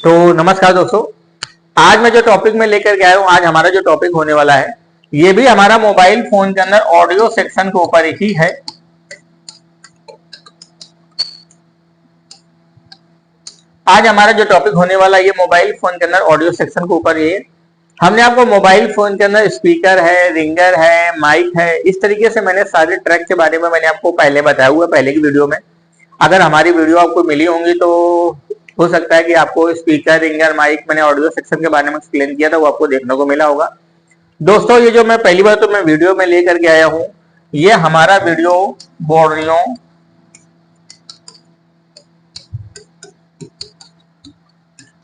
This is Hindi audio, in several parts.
तो नमस्कार दोस्तों, आज मैं जो टॉपिक में लेकर के आया हूँ, आज हमारा जो टॉपिक होने वाला है ये भी हमारा मोबाइल फोन के अंदर ऑडियो सेक्शन के ऊपर ही है। आज हमारा जो टॉपिक होने वाला है ये मोबाइल फोन के अंदर ऑडियो सेक्शन के ऊपर ही है। हमने आपको मोबाइल फोन के अंदर स्पीकर है, रिंगर है, माइक है, इस तरीके से मैंने सारे ट्रैक के बारे में मैंने आपको पहले बताया हुआ पहले की वीडियो में। अगर हमारी वीडियो आपको मिली होंगी तो हो सकता है कि आपको स्पीकर, रिंगर, माइक मैंने ऑडियो सेक्शन के बारे में एक्सप्लेन किया था, वो आपको देखने को मिला होगा। दोस्तों, ये जो मैं पहली बार तो मैं वीडियो में लेकर के आया हूं, ये हमारा वीडियो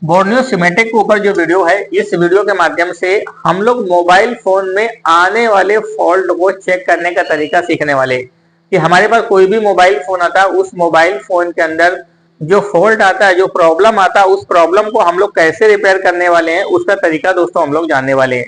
बोर्नियो सिमेटिक के ऊपर जो वीडियो है, इस वीडियो के माध्यम से हम लोग मोबाइल फोन में आने वाले फॉल्ट को चेक करने का तरीका सीखने वाले हैं कि हमारे पास कोई भी मोबाइल फोन आता है, उस मोबाइल फोन के अंदर जो फॉल्ट आता है, जो प्रॉब्लम आता है, उस प्रॉब्लम को हम लोग कैसे रिपेयर करने वाले हैं, उसका तरीका दोस्तों हम लोग जानने वाले हैं।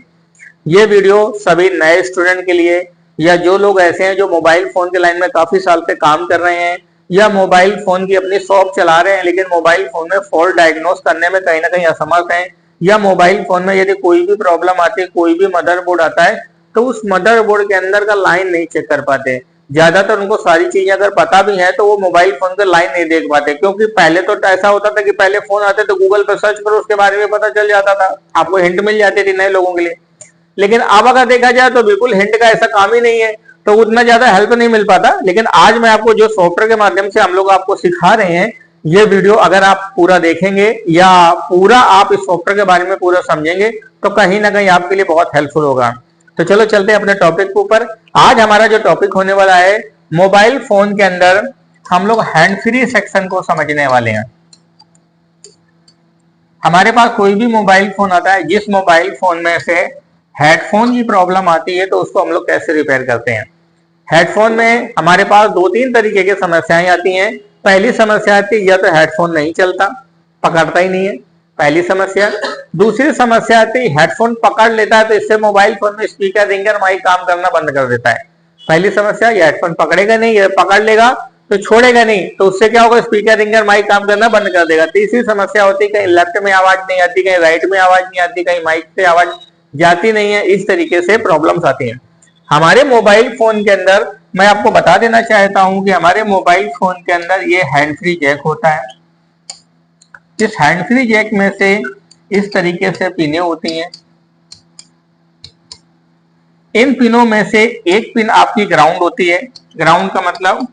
ये वीडियो सभी नए स्टूडेंट के लिए, या जो लोग ऐसे हैं जो मोबाइल फोन के लाइन में काफी साल से काम कर रहे हैं, या मोबाइल फोन की अपनी शॉप चला रहे हैं लेकिन मोबाइल फोन में फॉल्ट डायग्नोस करने में कहीं ना कहीं असमर्थ हैं, या मोबाइल फोन में यदि कोई भी प्रॉब्लम आती है, कोई भी मदरबोर्ड आता है तो उस मदरबोर्ड के अंदर का लाइन नहीं चेक कर पाते। ज्यादातर उनको सारी चीजें अगर पता भी है तो वो मोबाइल फोन का लाइन नहीं देख पाते, क्योंकि पहले तो ऐसा होता था कि पहले फोन आते तो गूगल पर सर्च करो, उसके बारे में पता चल जाता था, आपको हिंट मिल जाती थी नए लोगों के लिए। लेकिन अब अगर देखा जाए तो बिल्कुल हिंट का ऐसा काम ही नहीं है, तो उतना ज्यादा हेल्प नहीं मिल पाता। लेकिन आज मैं आपको जो सॉफ्टवेयर के माध्यम से हम लोग आपको सिखा रहे हैं, ये वीडियो अगर आप पूरा देखेंगे या पूरा आप इस सॉफ्टवेयर के बारे में पूरा समझेंगे तो कहीं ना कहीं आपके लिए बहुत हेल्पफुल होगा। तो चलो चलते हैं अपने टॉपिक के ऊपर। आज हमारा जो टॉपिक होने वाला है, मोबाइल फोन के अंदर हम लोग हैंड फ्री सेक्शन को समझने वाले हैं। हमारे पास कोई भी मोबाइल फोन आता है, जिस मोबाइल फोन में से हेडफोन की प्रॉब्लम आती है तो उसको हम लोग कैसे रिपेयर करते हैं। हेडफोन में हमारे पास दो तीन तरीके की समस्याएं आती हैं। पहली समस्या आती है या तो हेडफोन नहीं चलता, पकड़ता ही नहीं है, पहली समस्या। दूसरी समस्या आती है हेडफोन पकड़ लेता है तो इससे मोबाइल फोन में स्पीकर, रिंगर, माइक काम करना बंद कर देता है। पहली समस्या, ये हेडफोन पकड़ेगा नहीं, ये पकड़ लेगा तो छोड़ेगा नहीं, तो उससे क्या होगा, स्पीकर, रिंगर, माइक काम करना बंद कर देगा। तीसरी समस्या होती है कहीं लेफ्ट में आवाज नहीं आती, कहीं राइट में आवाज नहीं आती, कहीं माइक से आवाज जाती नहीं है, इस तरीके से प्रॉब्लम्स आती हैं। हमारे मोबाइल फोन के अंदर मैं आपको बता देना चाहता हूं कि हमारे मोबाइल फोन के अंदर ये हैंड फ्री जैक होता है। इस हैंड फ्री जैक में से इस तरीके से पिनें होती हैं। इन पिनों में से एक पिन आपकी ग्राउंड होती है, ग्राउंड का मतलब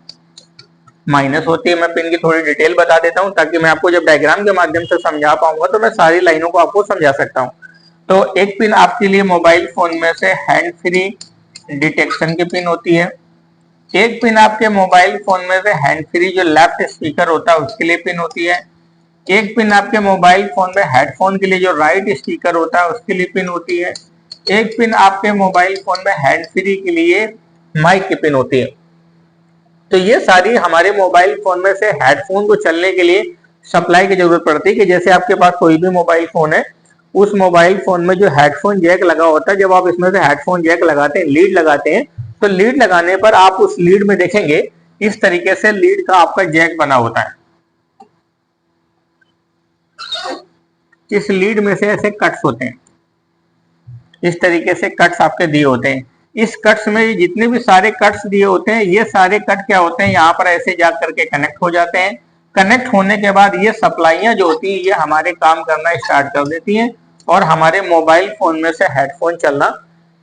माइनस होती है। मैं पिन की थोड़ी डिटेल बता देता हूं ताकि मैं आपको जब डायग्राम के माध्यम से समझा पाऊंगा तो मैं सारी लाइनों को आपको समझा सकता हूं। तो एक पिन आपके लिए मोबाइल फोन में से हैंड फ्री डिटेक्शन की पिन होती है। एक पिन आपके मोबाइल फोन में से हैंड फ्री जो लेफ्ट स्पीकर होता है उसके लिए पिन होती है। एक पिन आपके मोबाइल फोन में हेडफोन के लिए जो राइट स्पीकर होता है उसके लिए पिन होती है। एक पिन आपके मोबाइल फोन में हैंड फ्री के लिए माइक की पिन होती है। तो ये सारी हमारे मोबाइल फोन में से हेडफोन को चलने के लिए सप्लाई की जरूरत पड़ती है कि जैसे आपके पास कोई भी मोबाइल फोन है, उस मोबाइल फोन में जो हेडफोन जैक लगा होता है, जब आप इसमें से हेडफोन जैक लगाते हैं, लीड लगाते हैं, तो लीड लगाने पर आप उस लीड में देखेंगे इस तरीके से लीड का आपका जैक बना होता है। इस लीड में से ऐसे कट्स होते हैं, इस तरीके से कट्स आपके दिए होते हैं। इस कट्स में जितने भी सारे कट्स दिए होते हैं, ये सारे कट क्या होते हैं, यहाँ पर ऐसे जा करके कनेक्ट हो जाते हैं। कनेक्ट होने के बाद ये सप्लाइयां जो होती हैं ये हमारे काम करना स्टार्ट कर देती हैं और हमारे मोबाइल फोन में से हेडफोन चलना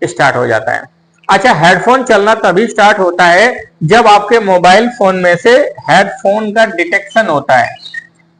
स्टार्ट हो जाता है। अच्छा, हेडफोन चलना तभी स्टार्ट होता है जब आपके मोबाइल फोन में से हेडफोन का डिटेक्शन होता है।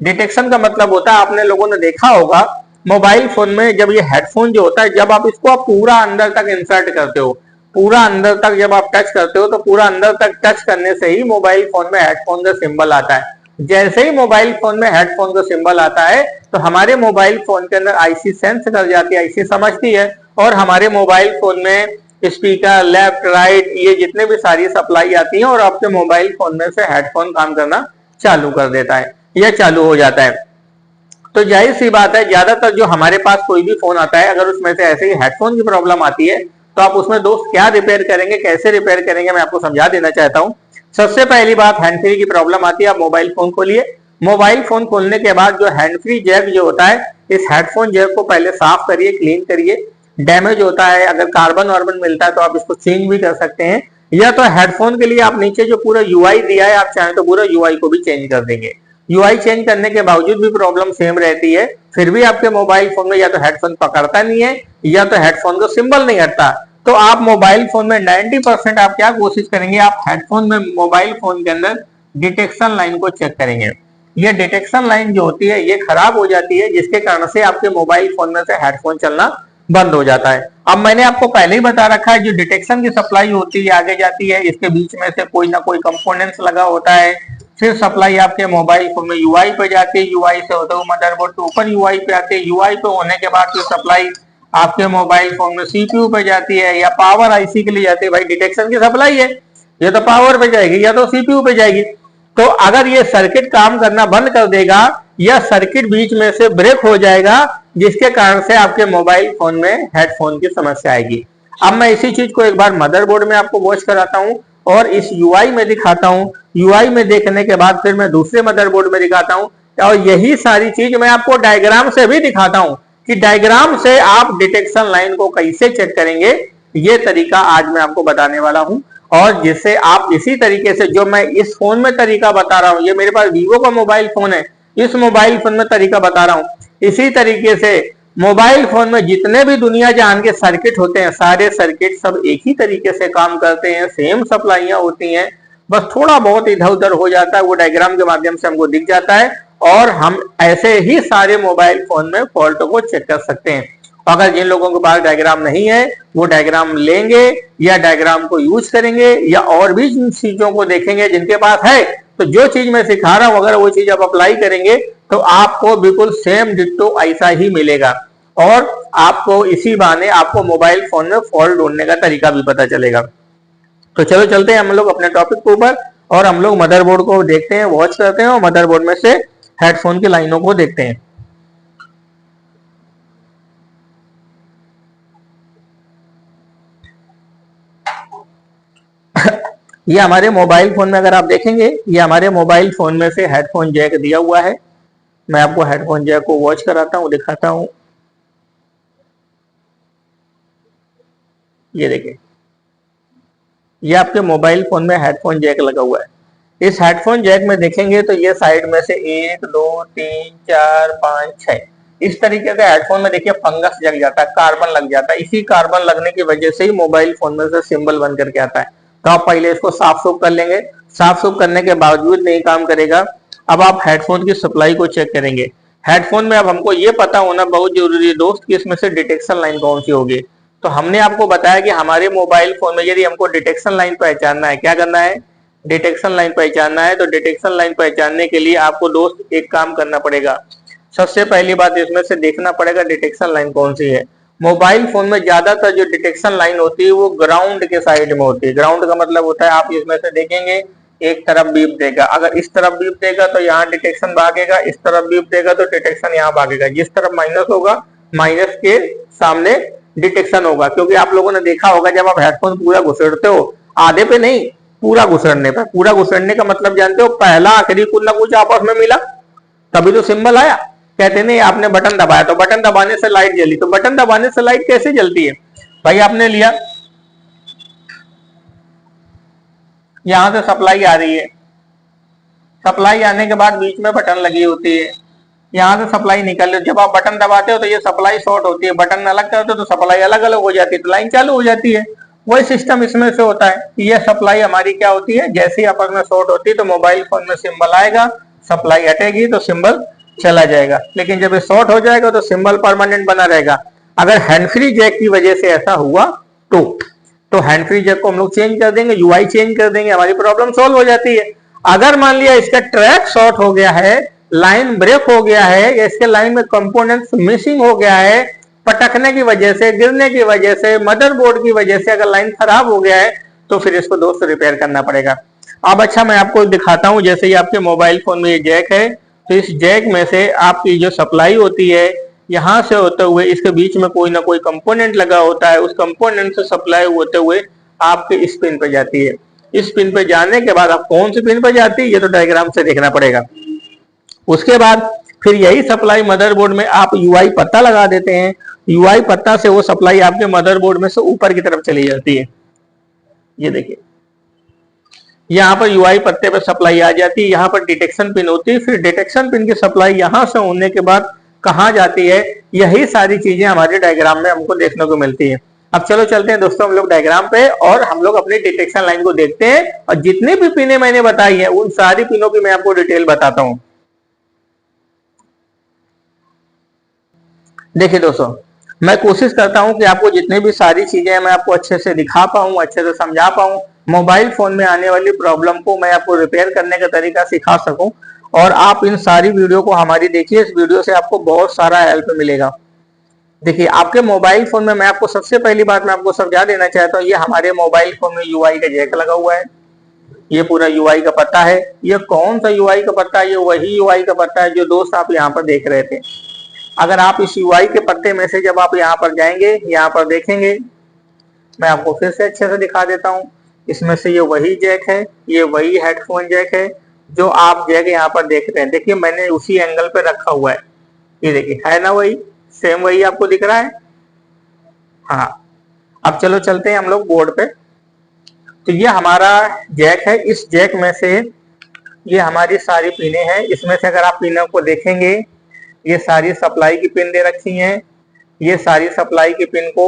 डिटेक्शन का मतलब होता है, आपने लोगों ने देखा होगा मोबाइल फोन में जब ये हेडफोन जो होता है, जब आप इसको पूरा अंदर तक इंसर्ट करते हो, पूरा अंदर तक जब आप टच करते हो तो पूरा अंदर तक टच करने से ही मोबाइल फोन में हेडफोन का सिंबल आता है। जैसे ही मोबाइल फोन में हेडफोन का सिंबल आता है तो हमारे मोबाइल फोन के अंदर आईसी सेंस कर जाती है, आईसी समझती है और हमारे मोबाइल फोन में स्पीकर, लेफ्ट, राइट, ये जितने भी सारी सप्लाई आती है और आपके मोबाइल फोन में से हेडफोन काम करना चालू कर देता है या चालू हो जाता है। तो जाहिर सी बात है, ज्यादातर जो हमारे पास कोई भी फोन आता है, अगर उसमें से ऐसे ही हेडफोन की प्रॉब्लम आती है तो आप उसमें दोस्त क्या रिपेयर करेंगे, कैसे रिपेयर करेंगे, मैं आपको समझा देना चाहता हूं। सबसे पहली बात, हैंड फ्री की प्रॉब्लम आती है, आप मोबाइल फोन खोलिए, मोबाइल फोन खोलने के बाद जो हैंड फ्री जैक जो होता है, इस हेडफोन जैक को पहले साफ करिए, क्लीन करिए। डैमेज होता है, अगर कार्बन वार्बन मिलता है तो आप इसको चेंज भी कर सकते हैं, या तो हेडफोन के लिए आप नीचे जो पूरा यूआई दिया है, आप चाहें तो पूरा यूआई को भी चेंज कर देंगे। यूआई चेंज करने के बावजूद भी प्रॉब्लम सेम रहती है, फिर भी आपके मोबाइल फोन में या तो हेडफोन पकड़ता नहीं है या तो हेडफोन का सिंबल नहीं हटता, तो आप मोबाइल फोन में 90% आप क्या कोशिश करेंगे, आप हेडफोन में मोबाइल फोन के अंदर डिटेक्शन लाइन को चेक करेंगे। ये डिटेक्शन लाइन जो होती है ये खराब हो जाती है, जिसके कारण से आपके मोबाइल फोन में से हेडफोन चलना बंद हो जाता है। अब मैंने आपको पहले ही बता रखा है, जो डिटेक्शन की सप्लाई होती है आगे जाती है, इसके बीच में से कोई ना कोई कंपोनेंट्स लगा होता है, फिर सप्लाई आपके मोबाइल फोन में यूआई पे जाती है, यूआई से होते हुए मदरबोर्ड के ऊपर यूआई पे आती है, यूआई पे होने के बाद फिर सप्लाई आपके मोबाइल फोन में सीपीयू पे जाती है या पावर आईसी के लिए जाती है। भाई डिटेक्शन की सप्लाई है, ये तो पावर पे जाएगी या तो सीपीयू पे जाएगी। तो अगर ये सर्किट काम करना बंद कर देगा या सर्किट बीच में से ब्रेक हो जाएगा, जिसके कारण से आपके मोबाइल फोन में हेडफोन की समस्या आएगी। अब मैं इसी चीज को एक बार मदरबोर्ड में आपको वॉच कराता हूं और इस यूआई में दिखाता हूं। यूआई में देखने के बाद फिर मैं दूसरे मदरबोर्ड में दिखाता हूं, और यही सारी चीज मैं आपको डायग्राम से भी दिखाता हूं कि डायग्राम से आप डिटेक्शन लाइन को कैसे चेक करेंगे। ये तरीका आज मैं आपको बताने वाला हूं, और जिससे आप इसी तरीके से जो मैं इस फोन में तरीका बता रहा हूं, ये मेरे पास वीवो का मोबाइल फोन है, इस मोबाइल फोन में तरीका बता रहा हूं, इसी तरीके से मोबाइल फोन में जितने भी दुनिया जहान के सर्किट होते हैं, सारे सर्किट सब एक ही तरीके से काम करते हैं, सेम सप्लाइयां होती हैं, बस थोड़ा बहुत इधर उधर हो जाता है, वो डायग्राम के माध्यम से हमको दिख जाता है, और हम ऐसे ही सारे मोबाइल फोन में फॉल्टों को चेक कर सकते हैं। अगर जिन लोगों के पास डायग्राम नहीं है वो डायग्राम लेंगे या डायग्राम को यूज करेंगे या और भी चीजों को देखेंगे जिनके पास है, तो जो चीज मैं सिखा रहा हूं अगर वो चीज आप अप्लाई करेंगे तो आपको बिल्कुल सेम डिट्टो ऐसा ही मिलेगा, और आपको इसी बहाने आपको मोबाइल फोन में फॉल्ट ढूंढने का तरीका भी पता चलेगा। तो चलो चलते हैं हम लोग अपने टॉपिक के ऊपर, और हम लोग मदरबोर्ड को देखते हैं, वॉच करते हैं, और मदरबोर्ड में से हेडफोन की लाइनों को देखते हैं। ये हमारे मोबाइल फोन में अगर आप देखेंगे, ये हमारे मोबाइल फोन में से हेडफोन जैक दिया हुआ है। मैं आपको हेडफोन जैक को वॉच कराता हूं, दिखाता हूं। ये देखिए, ये आपके मोबाइल फोन में हेडफोन जैक लगा हुआ है। इस हेडफोन जैक में देखेंगे तो ये साइड में से 1 2 3 4 5 6 इस तरीके से हेडफोन में देखिए फंगस लग जाता है, कार्बन लग जाता है। इसी कार्बन लगने की वजह से ही मोबाइल फोन में से सिंबल बन करके आता है। तो आप पहले इसको साफ सूफ कर लेंगे, साफ सूफ करने के बावजूद नहीं काम करेगा। अब आप हेडफोन की सप्लाई को चेक करेंगे। हेडफोन में अब हमको ये पता होना बहुत जरूरी है दोस्त कि इसमें से डिटेक्शन लाइन कौन सी होगी। तो हमने आपको बताया कि हमारे मोबाइल फोन में यदि हमको डिटेक्शन लाइन पहचानना है, क्या करना है, डिटेक्शन लाइन पहचानना है, तो डिटेक्शन लाइन पहचानने के लिए आपको दोस्त एक काम करना पड़ेगा। सबसे पहली बात इसमें से देखना पड़ेगा डिटेक्शन लाइन कौन सी है। मोबाइल फोन में ज्यादातर जो डिटेक्शन लाइन होती है वो ग्राउंड के साइड में होती है। ग्राउंड का मतलब होता है, आप इसमें से देखेंगे एक तरफ बीप देगा, अगर इस तरफ बीप देगा तो यहाँ डिटेक्शन भागेगा, इस तरफ बीप देगा तो डिटेक्शन यहाँ भागेगा। जिस तरफ माइनस होगा, माइनस के सामने डिटेक्शन होगा। क्योंकि आप लोगों ने देखा होगा जब आप हेडफोन पूरा घुसेड़ते हो, आधे पे नहीं पूरा घुसेड़ने पे, पूरा घुसेड़ने का मतलब जानते हो, पहला आखिरी कुछ ना कुछ आपस में मिला तभी तो सिंबल आया। कहते नहीं आपने बटन दबाया तो बटन दबाने से लाइट जली, तो बटन दबाने से लाइट कैसे जलती है भाई। आपने लिया, यहां से सप्लाई आ रही है, सप्लाई आने के बाद बीच में बटन लगी होती है, यहां से सप्लाई निकल रही है। जब आप बटन दबाते हो तो ये सप्लाई शॉर्ट होती है, बटन अलग करते हो तो सप्लाई अलग अलग हो जाती है, तो लाइन चालू हो जाती है। वही सिस्टम इसमें से होता है। ये सप्लाई हमारी क्या होती है, जैसे ही आपस में शॉर्ट होती है तो मोबाइल फोन में सिंबल आएगा, सप्लाई हटेगी तो सिंबल चला जाएगा। लेकिन जब ये शॉर्ट हो जाएगा तो सिंबल परमानेंट बना रहेगा। अगर हैंड फ्री जैक की वजह से ऐसा हुआ तो हैंड फ्री जैक को हम लोग चेंज कर देंगे, यूआई चेंज कर देंगे, हमारी प्रॉब्लम सॉल्व हो जाती है। अगर मान लिया इसका ट्रैक शॉर्ट हो गया है, लाइन ब्रेक हो गया है, या इसके लाइन में कंपोनेंट्स मिसिंग हो गया है, पटकने की वजह से, गिरने की वजह से, मदरबोर्ड की वजह से अगर लाइन खराब हो गया है तो फिर इसको दोस्तों रिपेयर करना पड़ेगा। अब अच्छा मैं आपको दिखाता हूं, जैसे ही आपके मोबाइल फोन में ये जैक है तो इस जैक में से आपकी जो सप्लाई होती है यहां से होते हुए इसके बीच में कोई ना कोई कंपोनेंट लगा होता है, उस कंपोनेंट से सप्लाई होते हुए आपके इस पिन पे जाती है। इस पिन पे जाने के बाद आप कौन सी पिन पे जाती है ये तो डायग्राम से देखना पड़ेगा। उसके बाद फिर यही सप्लाई मदरबोर्ड में आप यूआई पत्ता लगा देते हैं। यूआई पत्ता से वो सप्लाई आपके मदरबोर्ड में से ऊपर की तरफ चली जाती है। ये देखिए यहाँ पर यूआई पत्ते पर सप्लाई आ जाती है, यहाँ पर डिटेक्शन पिन होती है, फिर डिटेक्शन पिन की सप्लाई यहां से होने के बाद कहां जाती है, यही सारी चीजें हमारे डायग्राम में हमको देखने को मिलती है। अब चलो चलते हैं दोस्तों हम लोग डायग्राम पे और हम लोग अपनी डिटेक्शन लाइन को देखते हैं और जितनी भी पिनें मैंने बताई है उन सारी पिनों की मैं आपको डिटेल बताता हूं। देखिए दोस्तों, मैं कोशिश करता हूं कि आपको जितनी भी सारी चीजें मैं आपको अच्छे से दिखा पाऊं, अच्छे से समझा पाऊं, मोबाइल फोन में आने वाली प्रॉब्लम को मैं आपको रिपेयर करने का तरीका सिखा सकूं और आप इन सारी वीडियो को हमारी देखिए। इस वीडियो से आपको बहुत सारा हेल्प मिलेगा। देखिए आपके मोबाइल फोन में मैं आपको सबसे पहली बात मैं आपको समझा देना चाहता हूँ, ये हमारे मोबाइल फोन में यूआई का जैक लगा हुआ है। ये पूरा यूआई का पत्ता है। ये कौन सा यूआई का पत्ता है? ये वही यूआई का पत्ता है जो दोस्त आप यहाँ पर देख रहे थे। अगर आप इस यूआई के पत्ते में से जब आप यहाँ पर जाएंगे, यहाँ पर देखेंगे, मैं आपको फिर से अच्छे से दिखा देता हूँ। इसमें से ये वही जैक है, ये वही हेडफोन जैक है जो आप जैक यहाँ पर देख रहे हैं। देखिए मैंने उसी एंगल पे रखा हुआ है। ये देखिए है ना, वही सेम वही आपको दिख रहा है। हाँ, अब चलो चलते हैं हम लोग बोर्ड पे। तो ये हमारा जैक है। इस जैक में से ये हमारी सारी पिनें हैं। इसमें से अगर आप पिनों को देखेंगे, ये सारी सप्लाई की पिन दे रखी हैं। ये सारी सप्लाई की पिन को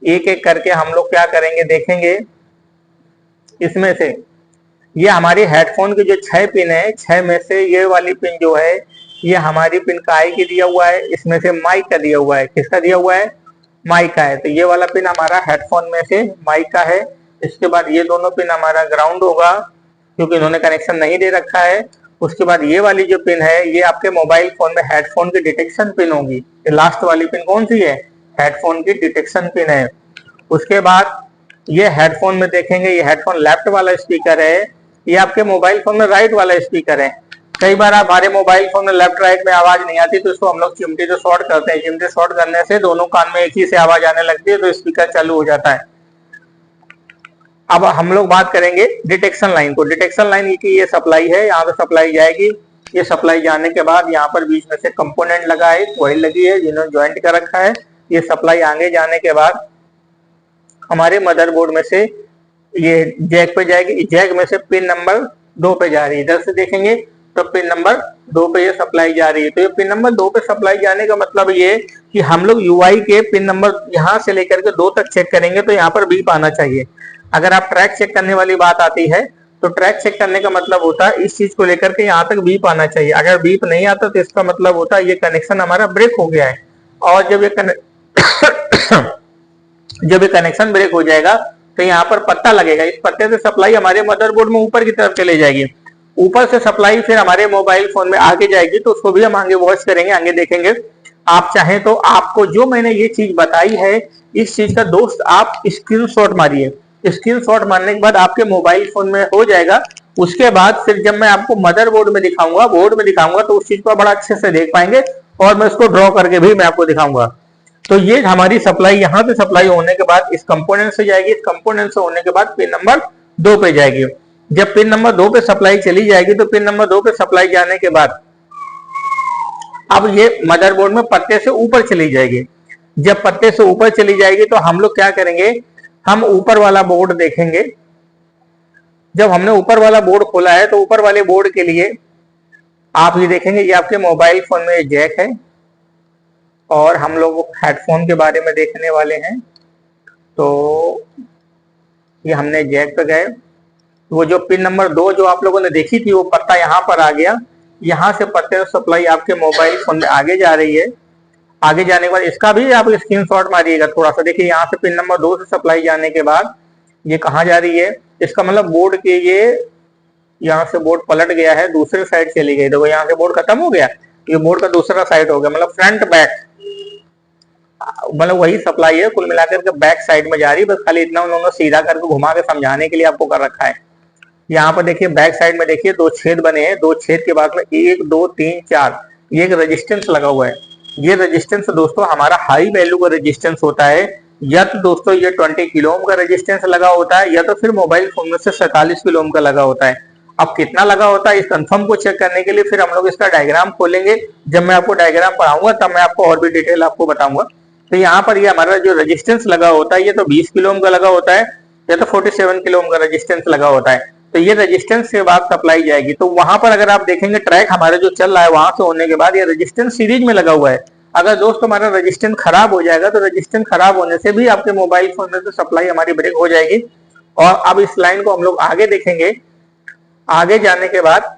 एक एक करके हम लोग क्या करेंगे देखेंगे। इसमें से ये हमारी हेडफोन की जो 6 पिन है, 6 में से ये वाली पिन जो है ये हमारी पिन काय की दिया हुआ है। इसमें से माइक का दिया हुआ है। किसका दिया हुआ है? माइक का है। तो ये वाला पिन हमारा हेडफोन में से माइक का है। इसके बाद ये दोनों पिन हमारा ग्राउंड होगा क्योंकि इन्होंने कनेक्शन नहीं दे रखा है। उसके बाद ये वाली जो पिन है ये आपके मोबाइल फोन में हेडफोन की डिटेक्शन पिन होगी। ये लास्ट वाली पिन कौन सी है? हेडफोन की डिटेक्शन पिन है। उसके बाद ये हेडफोन में देखेंगे, ये हेडफोन लेफ्ट वाला स्पीकर है, ये आपके मोबाइल फोन में राइट वाला स्पीकर है। कई बार हमारे मोबाइल फोन में लेफ्ट राइट में आवाज नहीं आती तो इसको हम लोग चिमटी से शॉर्ट करते हैं। चिमटी शॉर्ट करने से दोनों कान में एक ही से आवाज आने लगती है तो स्पीकर चालू हो जाता है। अब हम लोग बात करेंगे डिटेक्शन लाइन को। डिटेक्शन लाइन की ये सप्लाई है, यहाँ पे सप्लाई जाएगी। ये सप्लाई जाने के बाद यहाँ पर बीच में से कंपोनेंट लगा है, कॉइल लगी है जिन्होंने ज्वाइंट कर रखा है। ये सप्लाई आगे जाने के बाद हमारे मदरबोर्ड में से ये जैक पे जाएगी। जैक में से पिन नंबर 2 पे जा रही है। इधर से देखेंगे तो पिन नंबर 2 पे ये सप्लाई जा रही है। तो ये पिन नंबर 2 पे सप्लाई जाने का मतलब ये कि हम लोग यूआई के पिन नंबर यहाँ से लेकर के 2 तक चेक करेंगे तो यहाँ पर बीप आना चाहिए। अगर आप ट्रैक चेक करने वाली बात आती है तो ट्रैक चेक करने का मतलब होता है इस चीज को लेकर के यहाँ तक बीप आना चाहिए। अगर बीप नहीं आता तो इसका मतलब होता है ये कनेक्शन हमारा ब्रेक हो गया है। और जब ये जब ये कनेक्शन ब्रेक हो जाएगा तो यहाँ पर पत्ता लगेगा। इस पत्ते से सप्लाई हमारे मदरबोर्ड में ऊपर की तरफ चले जाएगी। ऊपर से सप्लाई फिर हमारे मोबाइल फोन में आगे जाएगी तो उसको भी हम आगे वॉच करेंगे, आगे देखेंगे। आप चाहें तो आपको जो मैंने ये चीज बताई है इस चीज का दोस्त आप स्क्रीनशॉट मारिए। स्क्रीनशॉट मारने के बाद आपके मोबाइल फोन में हो जाएगा। उसके बाद फिर जब मैं आपको मदरबोर्ड में दिखाऊंगा, बोर्ड में दिखाऊंगा तो उस चीज को बड़ा अच्छे से देख पाएंगे और मैं उसको ड्रॉ करके भी मैं आपको दिखाऊंगा। तो ये हमारी सप्लाई यहाँ पे सप्लाई होने के बाद इस कंपोनेंट से जाएगी। इस कंपोनेंट से होने के बाद पिन नंबर 2 पे जाएगी। जब पिन नंबर 2 पे सप्लाई चली जाएगी तो पिन नंबर 2 पे सप्लाई जाने के बाद अब ये मदरबोर्ड में पत्ते से ऊपर चली जाएगी। जब पत्ते से ऊपर चली जाएगी तो हम लोग क्या करेंगे, हम ऊपर वाला बोर्ड देखेंगे। जब हमने ऊपर वाला बोर्ड खोला है तो ऊपर वाले बोर्ड के लिए आप ये देखेंगे, ये आपके मोबाइल फोन में जैक है और हम लोग हेडफोन के बारे में देखने वाले हैं। तो ये हमने जैक पे गए, वो जो पिन नंबर 2 जो आप लोगों ने देखी थी वो पत्ता यहाँ पर आ गया। यहाँ से पत्ते सप्लाई आपके मोबाइल फोन में आगे जा रही है। आगे जाने के बाद इसका भी आप स्क्रीनशॉट मारिएगा थोड़ा सा। देखिए यहाँ से पिन नंबर 2 से सप्लाई जाने के बाद ये कहाँ जा रही है, इसका मतलब बोर्ड के ये यहाँ से बोर्ड पलट गया है, दूसरे साइड चली गई। देखो यहाँ से बोर्ड खत्म हो गया, ये बोर्ड का दूसरा साइड हो गया, मतलब फ्रंट बैक, मतलब वही सप्लाई है कुल मिलाकर के बैक साइड में जा रही है। बस खाली इतना उन्होंने सीधा करके घुमा के समझाने के लिए आपको कर रखा है। यहाँ पर देखिए बैक साइड में देखिए 2 छेद बने हैं। 2 छेद के बाद में 1 2 3 4 ये एक रेजिस्टेंस लगा हुआ है। ये रेजिस्टेंस दोस्तों हमारा हाई वैल्यू का रेजिस्टेंस होता है। या तो दोस्तों ये 20 किलो ओम का रेजिस्टेंस लगा होता है या तो फिर मोबाइल फोन में से 47 किलो ओम का लगा होता है। अब कितना लगा होता है इस कंफर्म को चेक करने के लिए फिर हम लोग इसका डायग्राम खोलेंगे। जब मैं आपको डायग्राम पढ़ाऊंगा तब मैं आपको और भी डिटेल आपको बताऊंगा। तो यहाँ पर ये हमारा जो रेजिस्टेंस लगा होता है ये तो 20 किलो ओम का लगा होता है, या तो 47 किलो ओम का रेजिस्टेंस लगा होता है। तो ये रेजिस्टेंस के बाद सप्लाई जाएगी। तो वहां पर अगर आप देखेंगे ट्रैक हमारा जो चल रहा है वहां से होने के बाद ये रेजिस्टेंस सीरीज में लगा हुआ है। अगर दोस्त हमारा रेजिस्टेंस खराब हो जाएगा तो रेजिस्टेंस खराब होने से भी आपके मोबाइल फोन में से सप्लाई हमारी ब्रेक हो जाएगी। और अब इस लाइन को हम लोग आगे देखेंगे। आगे जाने के बाद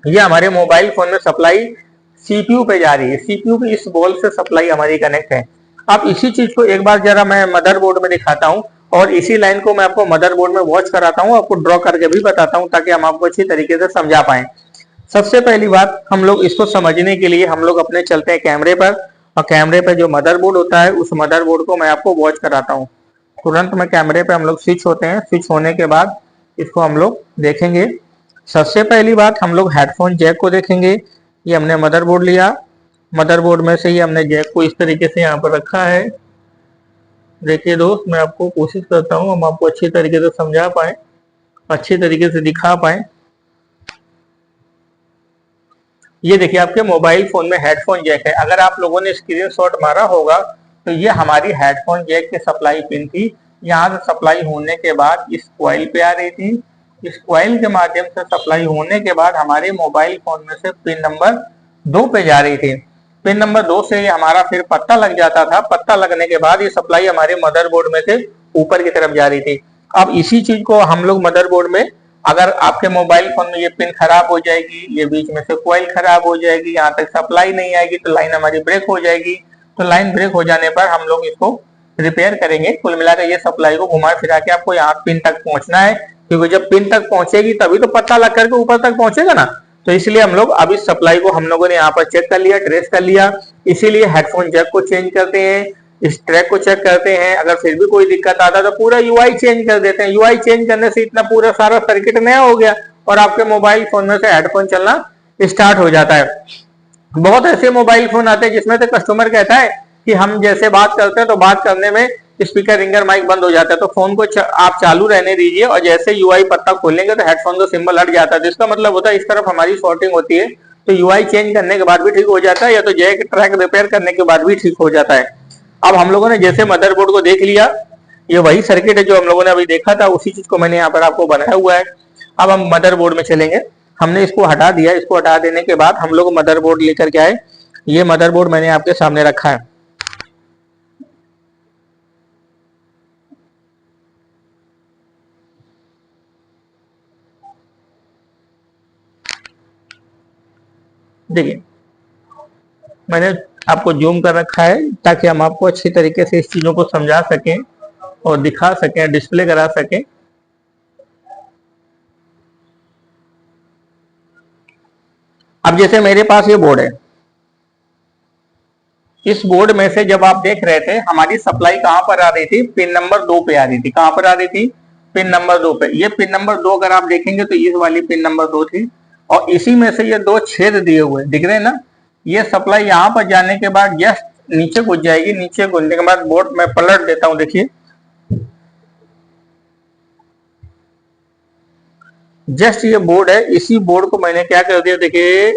ये हमारे मोबाइल फोन में सप्लाई सीपीयू पे जा रही है, सीपीयू की इस बॉल से सप्लाई हमारी कनेक्ट है। अब इसी चीज को एक बार जरा मैं मदरबोर्ड में दिखाता हूँ और इसी लाइन को मैं आपको मदरबोर्ड में वॉच कराता हूँ, आपको ड्रॉ करके भी बताता हूँ ताकि हम आपको अच्छी तरीके से समझा पाए। सबसे पहली बात हम लोग इसको समझने के लिए हम लोग अपने चलते हैं कैमरे पर, और कैमरे पर जो मदरबोर्ड होता है उस मदरबोर्ड को मैं आपको वॉच कराता हूँ। तुरंत में कैमरे पे हम लोग स्विच होते हैं, स्विच होने के बाद इसको हम लोग देखेंगे। सबसे पहली बात हम लोग हेडफोन जैक को देखेंगे। ये हमने मदरबोर्ड लिया, मदरबोर्ड में से ही हमने जैक को इस तरीके से यहाँ पर रखा है। देखिए दोस्त, मैं आपको कोशिश करता हूँ हम आपको अच्छी तरीके से समझा पाए, अच्छी तरीके से दिखा पाए। ये देखिए आपके मोबाइल फोन में हेडफोन जैक है। अगर आप लोगों ने स्क्रीनशॉट मारा होगा तो ये हमारी हेडफोन जैक की सप्लाई पिन थी। यहाँ से सप्लाई होने के बाद इस कॉइल पे आ रही थी, इस कॉइल के माध्यम से सप्लाई होने के बाद हमारे मोबाइल फोन में से पिन नंबर 2 पे जा रही थी। पिन नंबर 2 से हमारा फिर पत्ता लग जाता था, पत्ता लगने के बाद ये सप्लाई हमारे मदरबोर्ड में से ऊपर की तरफ जा रही थी। अब इसी चीज को हम लोग मदरबोर्ड में, अगर आपके मोबाइल फोन में ये पिन खराब हो जाएगी, ये बीच में से कॉइल खराब हो जाएगी, यहाँ तक सप्लाई नहीं आएगी तो लाइन हमारी ब्रेक हो जाएगी। तो लाइन ब्रेक हो जाने पर हम लोग इसको रिपेयर करेंगे। कुल मिलाकर ये सप्लाई को घुमा फिरा के आपको यहाँ पिन तक पहुंचना है, क्योंकि जब पिन तक पहुंचेगी तभी तो पत्ता लग करके ऊपर तक पहुंचेगा ना। तो इसलिए हम लोग अब इस सप्लाई को हम लोगों ने यहाँ पर चेक कर लिया, ट्रेस कर लिया। इसीलिए हेडफोन जैक को चेंज करते हैं, इस ट्रैक को चेक करते हैं। अगर फिर भी कोई दिक्कत आता है तो पूरा यूआई चेंज कर देते हैं। यूआई चेंज करने से इतना पूरा सारा सर्किट नया हो गया और आपके मोबाइल फोन में से हेडफोन चलना स्टार्ट हो जाता है। बहुत ऐसे मोबाइल फोन आते हैं जिसमें से कस्टमर कहता है कि हम जैसे बात करते हैं तो बात करने में स्पीकर, रिंगर, माइक बंद हो जाता है। तो फोन को आप चालू रहने दीजिए और जैसे यूआई पत्ता खोलेंगे तो हेडफोन का सिंबल हट जाता है। तो इसका मतलब होता है इस तरफ हमारी शॉर्टिंग होती है, तो यूआई चेंज करने के बाद भी ठीक हो जाता है, या तो जैक ट्रैक रिपेयर करने के बाद भी ठीक हो जाता है। अब हम लोगों ने जैसे मदरबोर्ड को देख लिया, ये वही सर्किट है जो हम लोगों ने अभी देखा था, उसी चीज को मैंने यहाँ पर आपको बनाया हुआ है। अब हम मदरबोर्ड में चलेंगे। हमने इसको हटा दिया, इसको हटा देने के बाद हम लोग मदरबोर्ड लेकर के आए। ये मदरबोर्ड मैंने आपके सामने रखा है। देखिए मैंने आपको जूम कर रखा है ताकि हम आपको अच्छी तरीके से इस चीजों को समझा सकें और दिखा सकें, डिस्प्ले करा सकें। अब जैसे मेरे पास ये बोर्ड है, इस बोर्ड में से जब आप देख रहे थे हमारी सप्लाई कहां पर आ रही थी, पिन नंबर 2 पे आ रही थी। कहां पर आ रही थी, पिन नंबर 2 पे। ये पिन नंबर 2 अगर आप देखेंगे तो इस वाली पिन नंबर 2 थी और इसी में से ये 2 छेद दिए हुए दिख रहे हैं ना। ये सप्लाई यहाँ पर जाने के बाद जस्ट नीचे घुस जाएगी। नीचे घुसने के बाद बोर्ड में पलट देता हूं, देखिए जस्ट ये बोर्ड है, इसी बोर्ड को मैंने क्या कर दिया, देखिए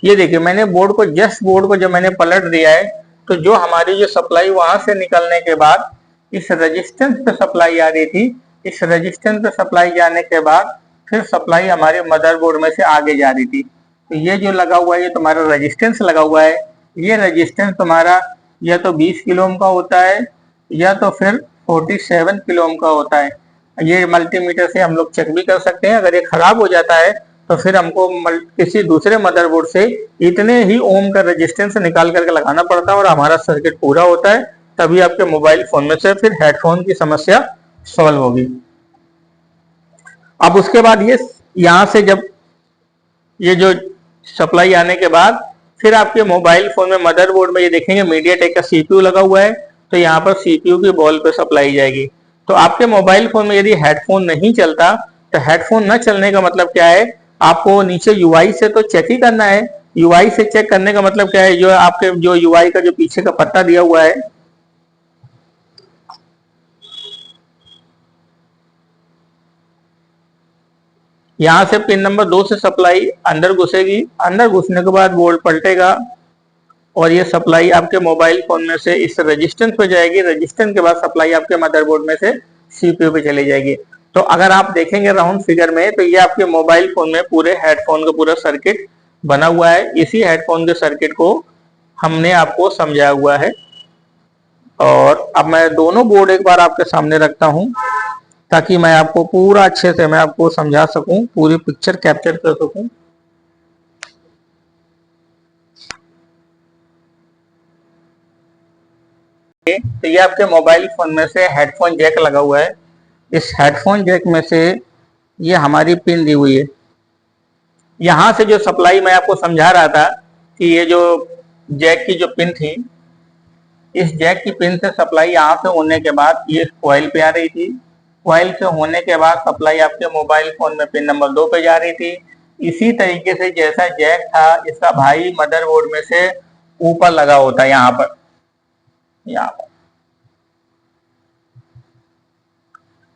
ये देखिए मैंने बोर्ड को, जस्ट बोर्ड को जब मैंने पलट दिया है तो जो हमारी जो सप्लाई वहां से निकलने के बाद इस रेजिस्टेंस पे सप्लाई आ रही थी, इस रेजिस्टेंस पे सप्लाई जाने के बाद फिर सप्लाई हमारे मदरबोर्ड में से आगे जा रही थी। तो ये जो लगा हुआ है ये तुम्हारा रेजिस्टेंस लगा हुआ है। ये रेजिस्टेंस तुम्हारा या तो 20 किलो ओम का होता है या तो फिर 47 किलो ओम का होता है। ये मल्टीमीटर से हम लोग चेक भी कर सकते हैं। अगर ये खराब हो जाता है तो फिर हमको किसी दूसरे मदरबोर्ड से इतने ही ओम का रेजिस्टेंस निकाल करके लगाना पड़ता है और हमारा सर्किट पूरा होता है। तभी आपके मोबाइल फोन में से फिर हेडफोन की समस्या सॉल्व होगी। अब उसके बाद ये यहां से जब ये जो सप्लाई आने के बाद फिर आपके मोबाइल फोन में मदरबोर्ड में ये देखेंगे मीडियाटेक का सीपीयू लगा हुआ है, तो यहाँ पर सीपीयू की बॉल पे सप्लाई जाएगी। तो आपके मोबाइल फोन में यदि हेडफोन नहीं चलता तो हेडफोन न चलने का मतलब क्या है, आपको नीचे यूआई से तो चेक ही करना है यूआई से चेक करने का मतलब क्या है, जो आपके जो यूआई का जो पीछे का पत्ता दिया हुआ है, यहां से पिन नंबर 2 से सप्लाई अंदर घुसेगी, अंदर घुसने के बाद वोल्ट पलटेगा और ये सप्लाई आपके मोबाइल फोन में से इस रेजिस्टेंस पे जाएगी, रेजिस्टेंस के बाद सप्लाई आपके मदरबोर्ड में से सीपीयू पे चली जाएगी। तो अगर आप देखेंगे राउंड फिगर में, तो ये आपके मोबाइल फोन में पूरे हेडफोन का पूरा सर्किट बना हुआ है। इसी हेडफोन के सर्किट को हमने आपको समझाया हुआ है। और अब मैं दोनों बोर्ड एक बार आपके सामने रखता हूं, ताकि मैं आपको पूरा अच्छे से मैं आपको समझा सकूं, पूरी पिक्चर कैप्चर कर सकूं। तो ये आपके मोबाइल फोन में से हेडफोन जैक लगा हुआ है। इस हेडफोन जैक में से ये हमारी पिन दी हुई है। यहां से जो सप्लाई मैं आपको समझा रहा था कि ये जो जैक की जो पिन थी, इस जैक की पिन से सप्लाई यहाँ से होने के बाद ये कॉइल पे आ रही थी। कॉइल से होने के बाद सप्लाई आपके मोबाइल फोन में पिन नंबर 2 पे जा रही थी। इसी तरीके से जैसा जैक था, इसका भाई मदरबोर्ड में से ऊपर लगा होता है, यहाँ पर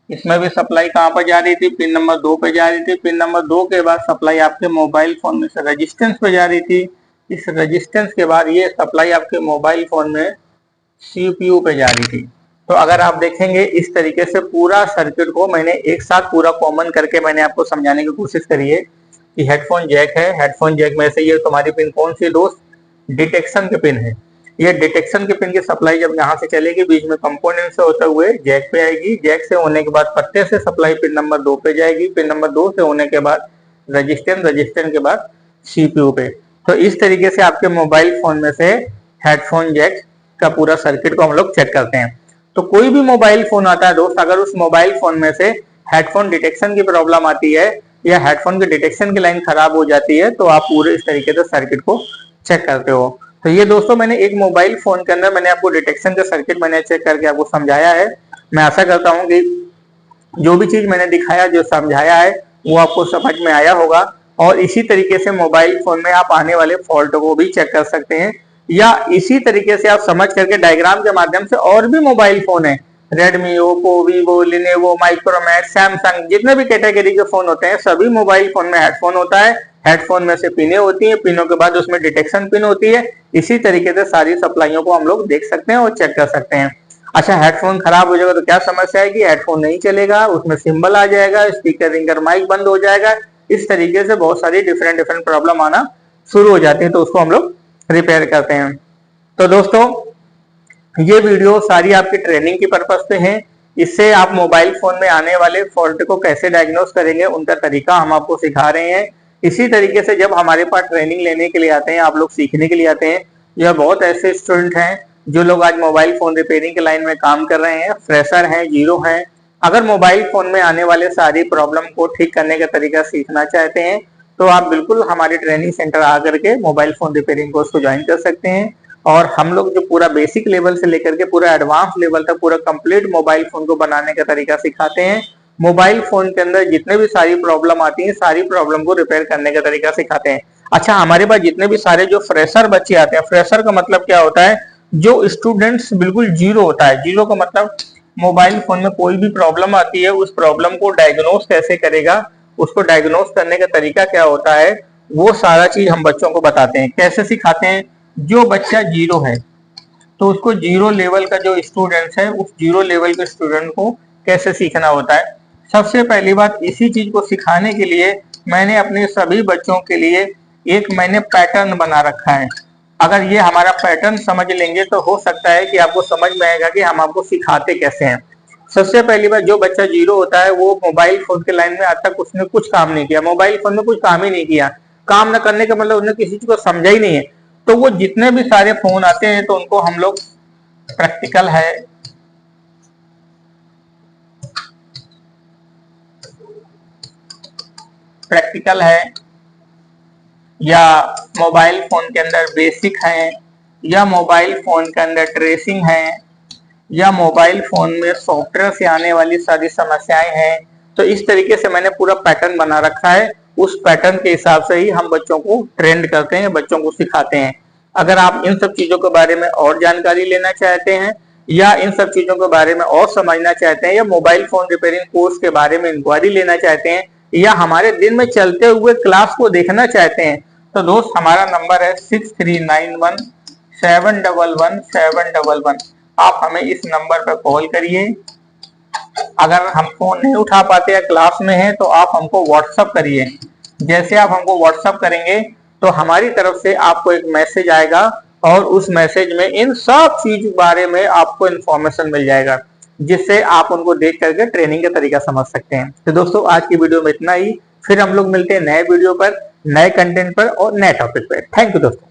इसमें भी सप्लाई कहाँ पर जा रही थी, पिन नंबर 2 पे जा रही थी। पिन नंबर 2 के बाद सप्लाई आपके मोबाइल फोन में से रेजिस्टेंस पे जा रही थी। इस रेजिस्टेंस के बाद ये सप्लाई आपके मोबाइल फोन में सीपीयू पे जा रही थी। तो अगर आप देखेंगे इस तरीके से पूरा सर्किट को मैंने एक साथ पूरा कॉमन करके मैंने आपको समझाने की कोशिश करी है कि हेडफोन जैक है, हेडफोन जैक में से ये तुम्हारी पिन कौन सी दोस्त, डिटेक्शन की पिन है। ये डिटेक्शन के पिन की सप्लाई जब यहाँ से चलेगी, बीच में कंपोनेंट से होते हुए जैक पे आएगी, जैक से होने के बाद पत्ते से सप्लाई पिन नंबर 2 पे जाएगी, पिन नंबर 2 से होने के बाद रजिस्टेंस, रजिस्टेंस के बाद सीपीयू पे। तो इस तरीके से आपके मोबाइल फोन में से हेडफोन जैक का पूरा सर्किट को हम लोग चेक करते हैं। तो कोई भी मोबाइल फोन आता है दोस्त, अगर उस मोबाइल फोन में से हेडफोन डिटेक्शन की प्रॉब्लम आती है या हेडफोन की डिटेक्शन की लाइन खराब हो जाती है, तो आप पूरे इस तरीके से सर्किट को चेक करते हो। तो ये दोस्तों मैंने एक मोबाइल फोन के अंदर मैंने आपको डिटेक्शन का सर्किट मैंने चेक करके आपको समझाया है। मैं आशा करता हूँ कि जो भी चीज मैंने दिखाया, जो समझाया है, वो आपको समझ में आया होगा। और इसी तरीके से मोबाइल फोन में आप आने वाले फॉल्ट को भी चेक कर सकते हैं, या इसी तरीके से आप समझ करके डायग्राम के माध्यम से और भी मोबाइल फोन है, Redmi, Oppo, Vivo, Lenovo, Micromax, Samsung, जितने भी कैटेगरी के फोन होते हैं, सभी मोबाइल फोन में हेडफोन होता है। हेडफोन में से पिने होती है, पिनों के बाद उसमें डिटेक्शन पिन होती है। इसी तरीके से सारी सप्लाइयों को हम लोग देख सकते हैं और चेक कर सकते हैं। अच्छा, हेडफोन खराब हो जाएगा तो क्या समस्या आएगी, हेडफोन नहीं चलेगा, उसमें सिंबल आ जाएगा, स्पीकर रिंगर माइक बंद हो जाएगा। इस तरीके से बहुत सारी डिफरेंट डिफरेंट प्रॉब्लम आना शुरू हो जाती है, तो उसको हम लोग रिपेयर करते हैं। तो दोस्तों ये वीडियो सारी आपकी ट्रेनिंग की पर्पज पे है। इससे आप मोबाइल फोन में आने वाले फॉल्ट को कैसे डायग्नोस करेंगे, उनका तरीका हम आपको सिखा रहे हैं। इसी तरीके से जब हमारे पास ट्रेनिंग लेने के लिए आते हैं, आप लोग सीखने के लिए आते हैं, यह बहुत ऐसे स्टूडेंट हैं जो लोग आज मोबाइल फोन रिपेयरिंग के लाइन में काम कर रहे हैं, फ्रेशर हैं, जीरो हैं। अगर मोबाइल फोन में आने वाले सारी प्रॉब्लम को ठीक करने का तरीका सीखना चाहते हैं, तो आप बिल्कुल हमारे ट्रेनिंग सेंटर आकर के मोबाइल फोन रिपेयरिंग कोर्स को ज्वाइन कर सकते हैं। और हम लोग जो पूरा बेसिक लेवल से लेकर के पूरा एडवांस लेवल तक पूरा कंप्लीट मोबाइल फोन को बनाने का तरीका सिखाते हैं। मोबाइल फोन के अंदर जितने भी सारी प्रॉब्लम आती है, सारी प्रॉब्लम को रिपेयर करने का तरीका सिखाते हैं। अच्छा, हमारे पास जितने भी सारे जो फ्रेशर बच्चे आते हैं, फ्रेशर का मतलब क्या होता है, जो स्टूडेंट्स बिल्कुल जीरो होता है। जीरो का मतलब मोबाइल फोन में कोई भी प्रॉब्लम आती है, उस प्रॉब्लम को डायग्नोस कैसे करेगा, उसको डायग्नोस करने का तरीका क्या होता है, वो सारा चीज हम बच्चों को बताते हैं। कैसे सिखाते हैं, जो बच्चा जीरो है तो उसको जीरो लेवल का जो स्टूडेंट्स है, उस जीरो लेवल के स्टूडेंट को कैसे सीखना होता है। सबसे पहली बात, इसी चीज को सिखाने के लिए मैंने अपने सभी बच्चों के लिए एक मैंने पैटर्न बना रखा है। अगर ये हमारा पैटर्न समझ लेंगे तो हो सकता है कि आपको समझ में आएगा कि हम आपको सिखाते कैसे हैं। सबसे पहली बात, जो बच्चा जीरो होता है वो मोबाइल फोन के लाइन में आज तक उसने कुछ काम नहीं किया, मोबाइल फोन में कुछ काम ही नहीं किया। काम न करने का मतलब उसने किसी चीज को समझा ही नहीं है। तो वो जितने भी सारे फोन आते हैं, तो उनको हम लोग प्रैक्टिकल है, प्रैक्टिकल है, या मोबाइल फोन के अंदर बेसिक है, या मोबाइल फोन के अंदर ट्रेसिंग है, या मोबाइल फोन में सॉफ्टवेयर से आने वाली सारी समस्याएं हैं। तो इस तरीके से मैंने पूरा पैटर्न बना रखा है उस पैटर्न के हिसाब से ही हम बच्चों को ट्रेंड करते हैं, बच्चों को सिखाते हैं। अगर आप इन सब चीजों के बारे में और जानकारी लेना चाहते हैं या इन सब चीजों के बारे में और समझना चाहते हैं या मोबाइल फोन रिपेयरिंग कोर्स के बारे में इंक्वायरी लेना चाहते हैं या हमारे दिन में चलते हुए क्लास को देखना चाहते हैं, तो दोस्त हमारा नंबर है 6391711711। आप हमें इस नंबर पर कॉल करिए। अगर हम फोन नहीं उठा पाते या क्लास में हैं तो आप हमको व्हाट्सअप करिए। जैसे आप हमको व्हाट्सअप करेंगे तो हमारी तरफ से आपको एक मैसेज आएगा और उस मैसेज में इन सब चीज बारे में आपको इन्फॉर्मेशन मिल जाएगा, जिससे आप उनको देख करके ट्रेनिंग का तरीका समझ सकते हैं। तो दोस्तों आज की वीडियो में इतना ही, फिर हम लोग मिलते हैं नए वीडियो पर, नए कंटेंट पर और नए टॉपिक पर। थैंक यू दोस्तों।